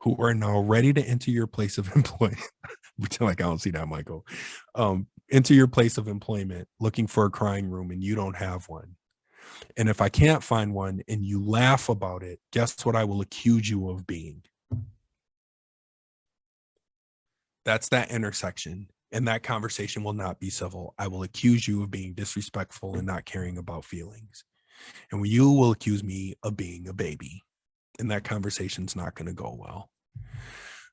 C: who are now ready to enter your place of employment. Like, I don't see that, Michael. Into your place of employment looking for a crying room and you don't have one. And if I can't find one and you laugh about it, guess what I will accuse you of being? That's that intersection. And that conversation will not be civil. I will accuse you of being disrespectful and not caring about feelings. And you will accuse me of being a baby. And that conversation's not going to go well.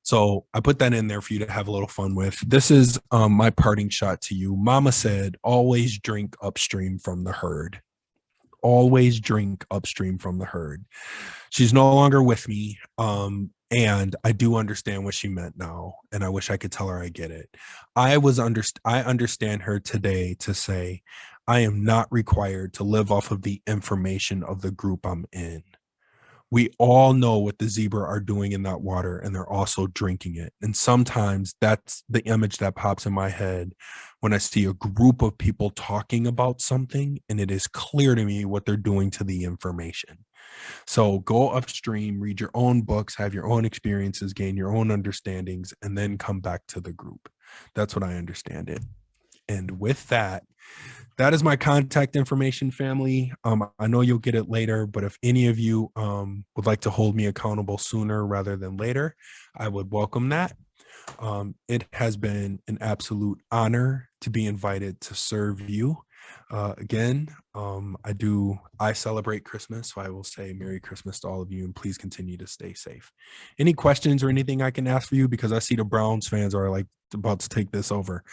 C: So I put that in there for you to have a little fun with. This is my parting shot to you. Mama said, always drink upstream from the herd. Always drink upstream from the herd. She's no longer with me. And I do understand what she meant now. And I wish I could tell her I get it. I understand her today to say, I am not required to live off of the information of the group I'm in. We all know what the zebra are doing in that water, and they're also drinking it. And sometimes that's the image that pops in my head when I see a group of people talking about something, and it is clear to me what they're doing to the information. So go upstream, read your own books, have your own experiences, gain your own understandings, and then come back to the group. That's what I understand it. And with that, that is my contact information, family. I know you'll get it later, but if any of you would like to hold me accountable sooner rather than later, I would welcome that. It has been an absolute honor to be invited to serve you. Again, I celebrate Christmas, so I will say Merry Christmas to all of you, and please continue to stay safe. Any questions or anything I can ask for you? Because I see the Browns fans are like about to take this over.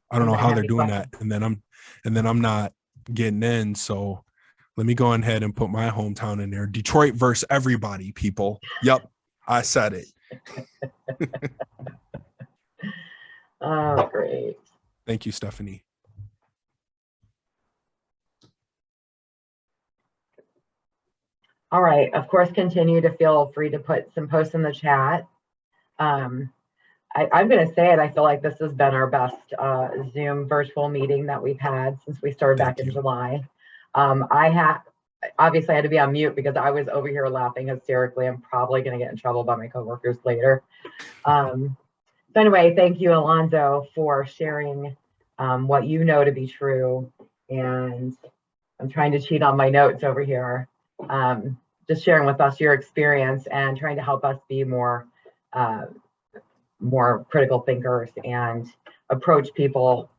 C: I don't know how they're doing that, and then I'm not getting in. So let me go ahead and put my hometown in there. Detroit versus everybody, people. Yep, I said it.
A: Oh, great.
C: Thank you, Stephanie.
A: All right. Of course, continue to feel free to put some posts in the chat. I'm going to say it. I feel like this has been our best Zoom virtual meeting that we've had since we started back in July. Obviously I had to be on mute because I was over here laughing hysterically. I'm probably going to get in trouble by my coworkers later. So anyway, thank you, Alonzo, for sharing what you know to be true. And I'm trying to cheat on my notes over here. Just sharing with us your experience and trying to help us be more critical thinkers and approach people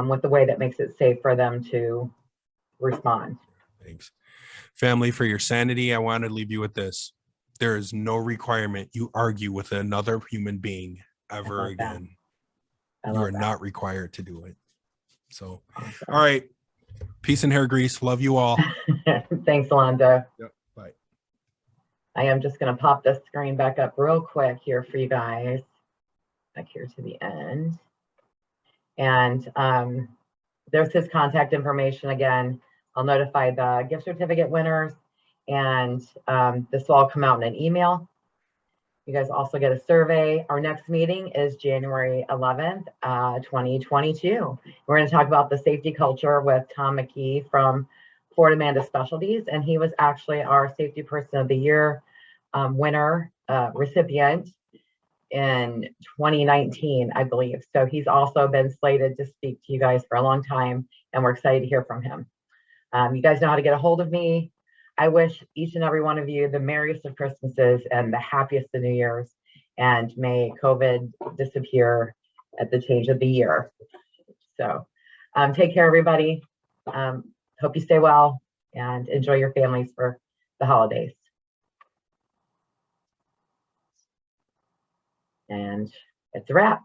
A: with the way that makes it safe for them to respond.
C: Thanks. Family, for your sanity, I want to leave you with this. There is no requirement you argue with another human being ever again. You are not required to do it. So, awesome. All right. Peace and hair grease. Love you all.
A: Thanks, Alonzo.
C: Yep. Bye.
A: I am just going to pop this screen back up real quick here for you guys. Back here to the end. And there's his contact information again. I'll notify the gift certificate winners, and this will all come out in an email. You guys also get a survey. Our next meeting is January 11th, 2022. We're going to talk about the safety culture with Tom McKee from Florida Amanda Specialties, and he was actually our Safety Person of the Year winner recipient in 2019, I believe. So he's also been slated to speak to you guys for a long time, and we're excited to hear from him. You guys know how to get a hold of me. I wish each and every one of you the merriest of Christmases and the happiest of New Year's, and may COVID disappear at the change of the year. So take care, everybody. Hope you stay well and enjoy your families for the holidays. And it's a wrap.